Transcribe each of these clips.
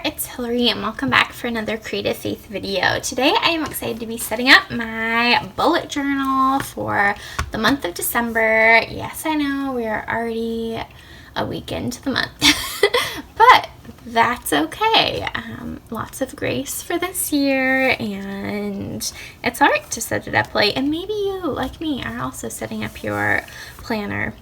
it's Hillary and welcome back for another Creative Faith video. Today I am excited to be setting up my bullet journal for the month of December. Yes, I know we are already a week into the month, but that's okay. Lots of grace for this year, and it's alright to set it up late. And maybe you, like me, are also setting up your planner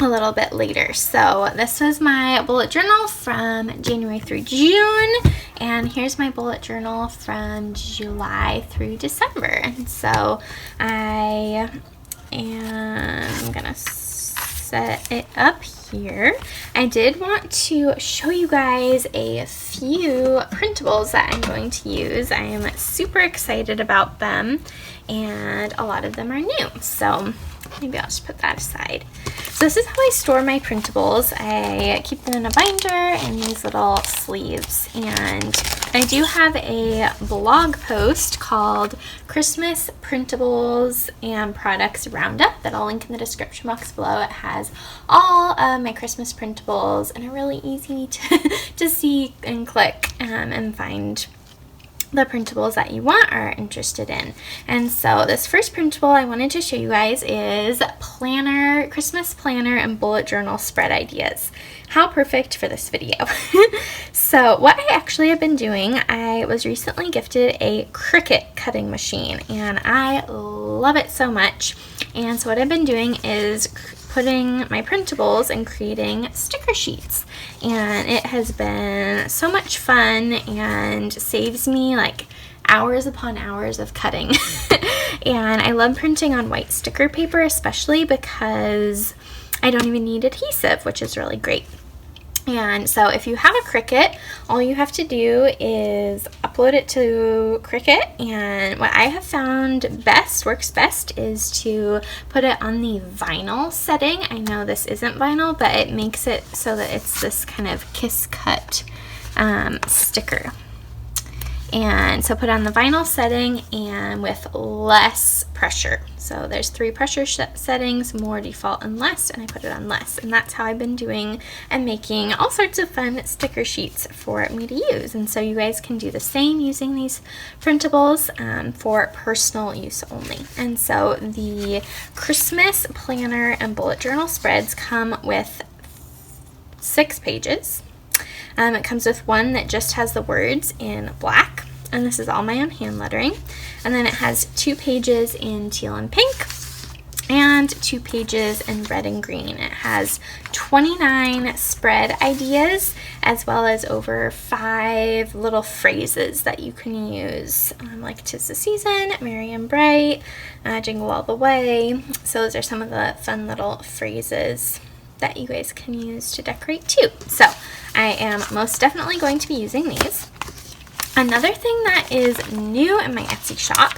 a little bit later. So this was my bullet journal from January through June, and here's my bullet journal from July through December. And so I am gonna set it up here. I did want to show you guys a few printables that I'm going to use. I am super excited about them, and a lot of them are new, so maybe I'll just put that aside. So this is how I store my printables. I keep them in a binder and these little sleeves. And I do have a blog post called Christmas Printables and Products Roundup that I'll link in the description box below. It has all of my Christmas printables and are really easy to see and click and find the printables that you want or are interested in. And so this first printable I wanted to show you guys is planner, Christmas planner and bullet journal spread ideas. How perfect for this video. So what I actually have been doing, I was recently gifted a Cricut cutting machine and I love it so much. And so what I've been doing is putting my printables and creating sticker sheets, and it has been so much fun and saves me like hours upon hours of cutting. And I love printing on white sticker paper, especially because I don't even need adhesive, which is really great. And so if you have a Cricut, all you have to do is upload it to Cricut, and what I have found works best is to put it on the vinyl setting. I know this isn't vinyl, but it makes it so that it's this kind of kiss cut sticker. And so put on the vinyl setting and with less pressure. So there's 3 pressure settings, more, default, and less, and I put it on less. And that's how I've been doing and making all sorts of fun sticker sheets for me to use. And so you guys can do the same using these printables for personal use only. And so the Christmas planner and bullet journal spreads come with 6 pages. It comes with one that just has the words in black, and this is all my own hand lettering. And then it has 2 pages in teal and pink and 2 pages in red and green. It has 29 spread ideas as well as over 5 little phrases that you can use, like 'tis the season, merry and bright, jingle all the way. So those are some of the fun little phrases that you guys can use to decorate too. So I am most definitely going to be using these. Another thing that is new in my Etsy shop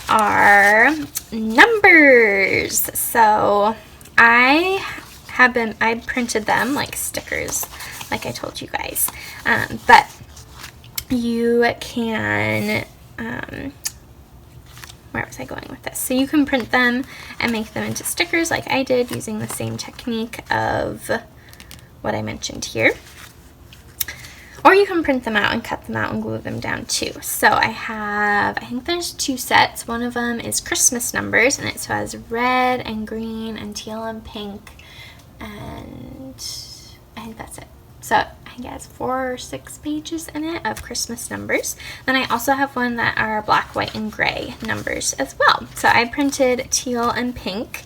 are numbers. So I printed them like stickers, like I told you guys, but you can, where was I going with this? So you can print them and make them into stickers like I did using the same technique of what I mentioned here. Or you can print them out and cut them out and glue them down too. So I think there's 2 sets. One of them is Christmas numbers, and it has red and green and teal and pink, and I think that's it. So I think it has 4 or 6 pages in it of Christmas numbers. Then I also have one that are black, white, and gray numbers as well. So I printed teal and pink,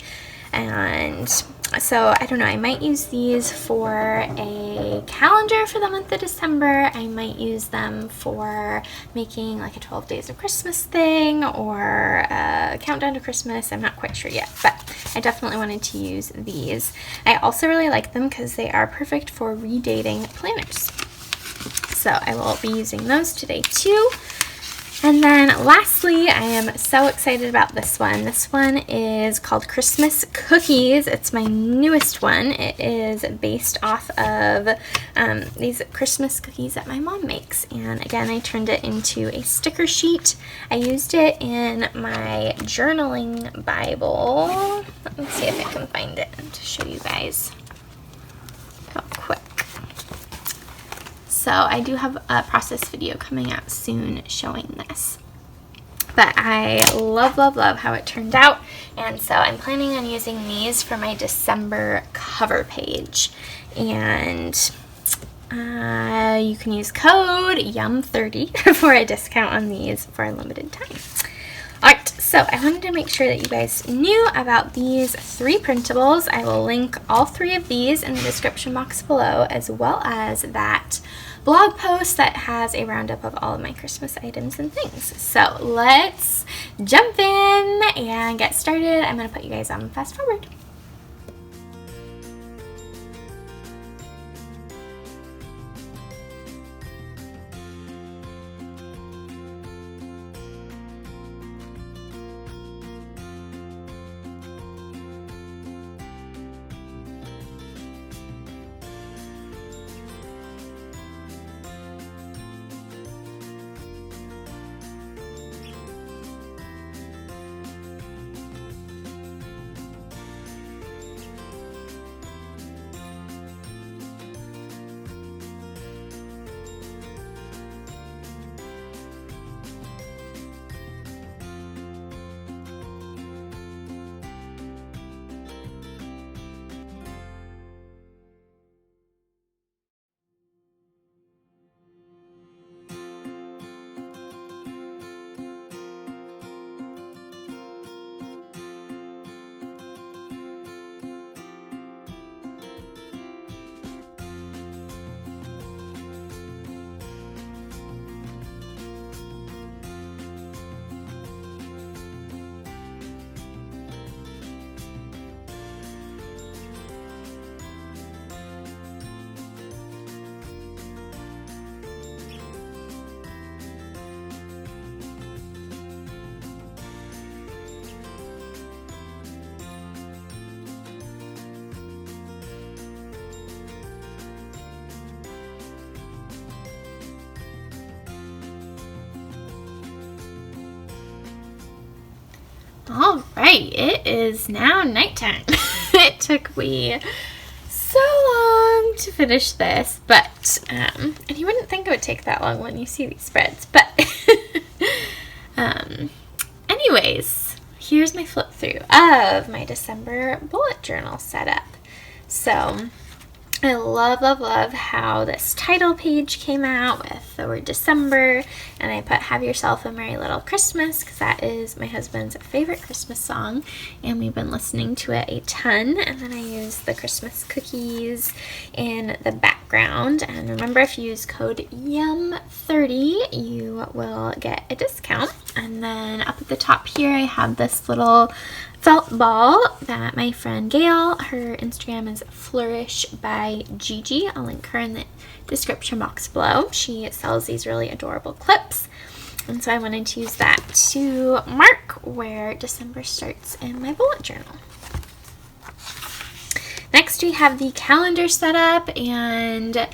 and so I don't know, I might use these for a calendar for the month of December. I might use them for making like a 12 days of Christmas thing or a countdown to Christmas. I'm not quite sure yet, but I definitely wanted to use these. I also really like them because they are perfect for redating planners. So I will be using those today too. And then lastly, I am so excited about this one. This one is called Christmas Cookies. It's my newest one. It is based off of these Christmas cookies that my mom makes. And again, I turned it into a sticker sheet. I used it in my journaling Bible. Let me see if I can find it to show you guys real quick. so I do have a process video coming out soon showing this. But I love, love, love how it turned out, and so I'm planning on using these for my December cover page. And you can use code YUM30 for a discount on these for a limited time. Alright, so I wanted to make sure that you guys knew about these 3 printables. I will link all 3 of these in the description box below, as well as that blog post that has a roundup of all of my Christmas items and things. So let's jump in and get started. I'm going to put you guys on fast forward. All right, it is now nighttime. It took me so long to finish this, but and you wouldn't think it would take that long when you see these spreads, but anyways, here's my flip through of my December bullet journal setup. So I love, love, love how this title page came out with the word December, and I put Have Yourself a Merry Little Christmas because that is my husband's favorite Christmas song, and we've been listening to it a ton. And then I use the Christmas cookies in the background, and remember, if you use code YUM30 you will get a discount. And then up at the top here I have this little felt ball that my friend Gail, her Instagram is Flourish by Gigi. I'll link her in the description box below. She sells these really adorable clips, and so I wanted to use that to mark where December starts in my bullet journal. Next we have the calendar setup, and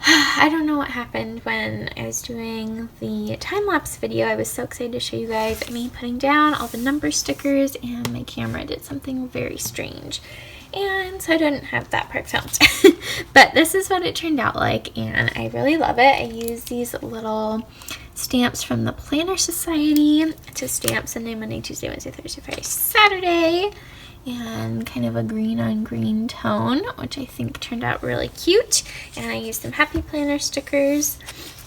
I don't know what happened when I was doing the time-lapse video. I was so excited to show you guys me putting down all the number stickers, and my camera did something very strange, and so I didn't have that part filmed. But this is what it turned out like, and I really love it. I use these little stamps from the Planner Society to stamp Sunday, Monday, Tuesday, Wednesday, Thursday, Friday, Saturday, and kind of a green on green tone, which I think turned out really cute. And I used some Happy Planner stickers.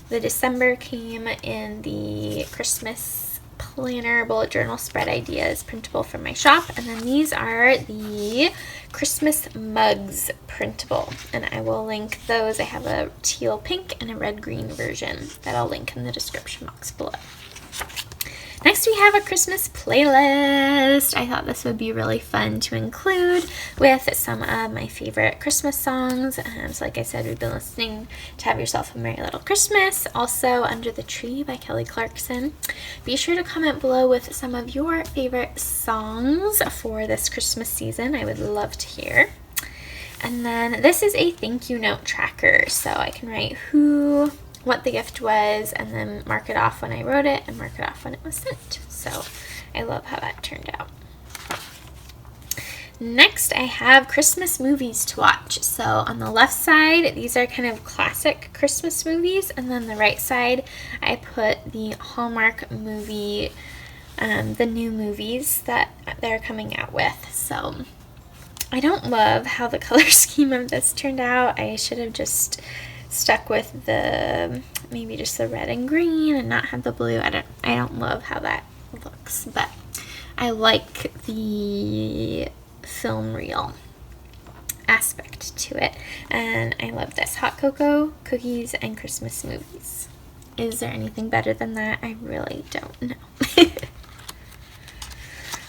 The December came in the Christmas Planner Bullet Journal Spread Ideas printable from my shop, and then these are the Christmas Mugs printable, and I will link those. I have a teal pink and a red green version that I'll link in the description box below. Next we have a Christmas playlist. I thought this would be really fun to include with some of my favorite Christmas songs. So like I said, we've been listening to Have Yourself a Merry Little Christmas, also Under the Tree by Kelly Clarkson. Be sure to comment below with some of your favorite songs for this Christmas season. I would love to hear. And then this is a thank you note tracker, so I can write what the gift was, and then mark it off when I wrote it and mark it off when it was sent. So I love how that turned out. Next, I have Christmas movies to watch. So on the left side, these are kind of classic Christmas movies, and then the right side, I put the Hallmark movie, the new movies that they're coming out with. So I don't love how the color scheme of this turned out. I should have just stuck with maybe just the red and green and not have the blue. I don't love how that looks, but I like the film reel aspect to it, and I love this. Hot cocoa, cookies, and Christmas movies. Is there anything better than that? I really don't know.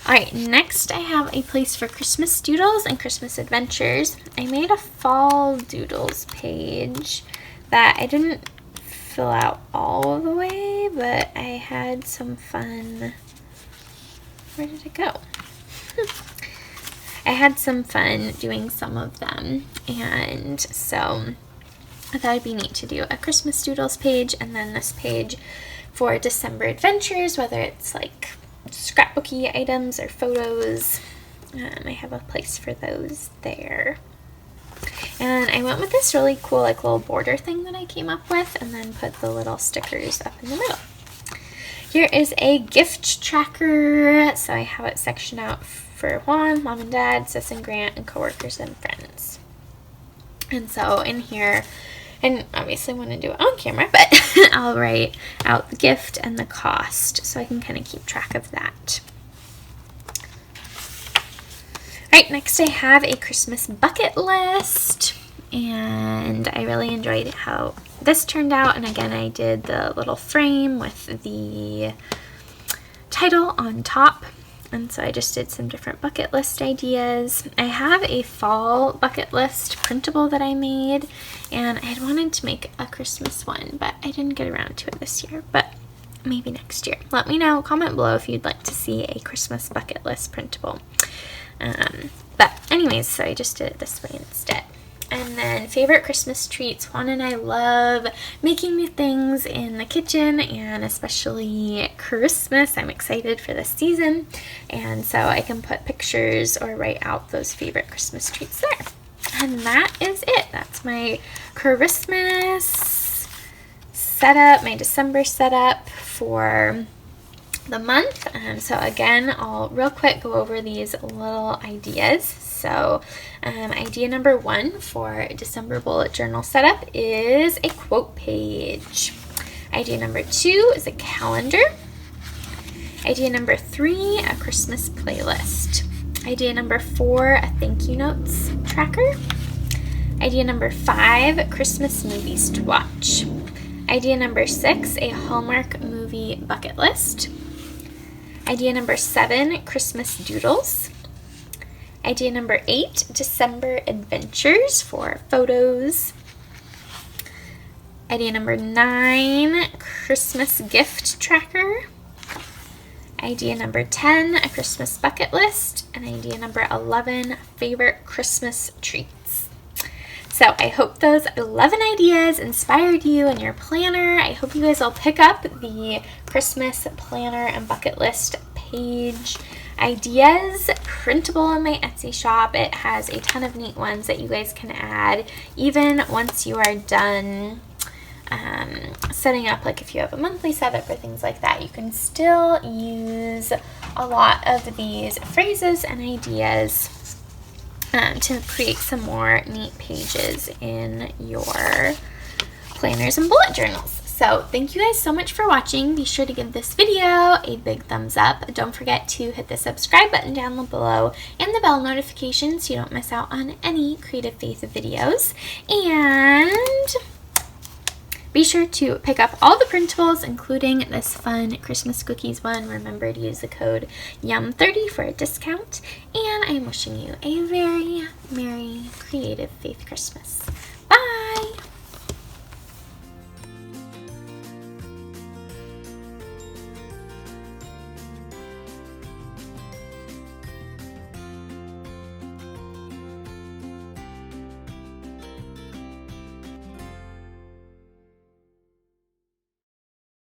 Alright, next I have a place for Christmas doodles and Christmas adventures. I made a fall doodles page that I didn't fill out all the way, but I had some fun. Where did it go? I had some fun doing some of them, and so I thought it'd be neat to do a Christmas doodles page and then this page for December adventures, whether it's like scrapbooky items or photos. I have a place for those there. And I went with this really cool like little border thing that I came up with, and then put the little stickers up in the middle. Here is a gift tracker. So I have it sectioned out for Juan, Mom and Dad, Sis and Grant, and coworkers and friends. And so in here, and obviously I want to do it on camera, but I'll write out the gift and the cost so I can kind of keep track of that. Alright, next I have a Christmas bucket list, and I really enjoyed how this turned out. And again, I did the little frame with the title on top, and so I just did some different bucket list ideas. I have a fall bucket list printable that I made, and I had wanted to make a Christmas one, but I didn't get around to it this year, but maybe next year. Let me know, comment below if you'd like to see a Christmas bucket list printable. But anyways, so I just did it this way instead. And then favorite Christmas treats. Juan and I love making new things in the kitchen, and especially Christmas. I'm excited for this season, and so I can put pictures or write out those favorite Christmas treats there. And that is it. That's my Christmas setup, my December setup for the month. So again, I'll real quick go over these little ideas. So idea number 1 for December bullet journal setup is a quote page. Idea number 2 is a calendar. Idea number 3, a Christmas playlist. Idea number 4, a thank you notes tracker. Idea number 5, Christmas movies to watch. Idea number 6, a Hallmark movie bucket list. Idea number 7, Christmas doodles. Idea number 8, December adventures for photos. Idea number 9, Christmas gift tracker. Idea number 10, a Christmas bucket list. And idea number 11, favorite Christmas treats. So I hope those 11 ideas inspired you in your planner. I hope you guys will pick up the Christmas planner and bucket list page ideas printable in my Etsy shop. It has a ton of neat ones that you guys can add even once you are done setting up, like if you have a monthly setup or things like that. You can still use a lot of these phrases and ideas to create some more neat pages in your planners and bullet journals. So thank you guys so much for watching. Be sure to give this video a big thumbs up. Don't forget to hit the subscribe button down below and the bell notification so you don't miss out on any Creative Faith videos. And be sure to pick up all the printables, including this fun Christmas cookies one. Remember to use the code YUM30 for a discount. And I'm wishing you a very Merry Creative Faith Christmas.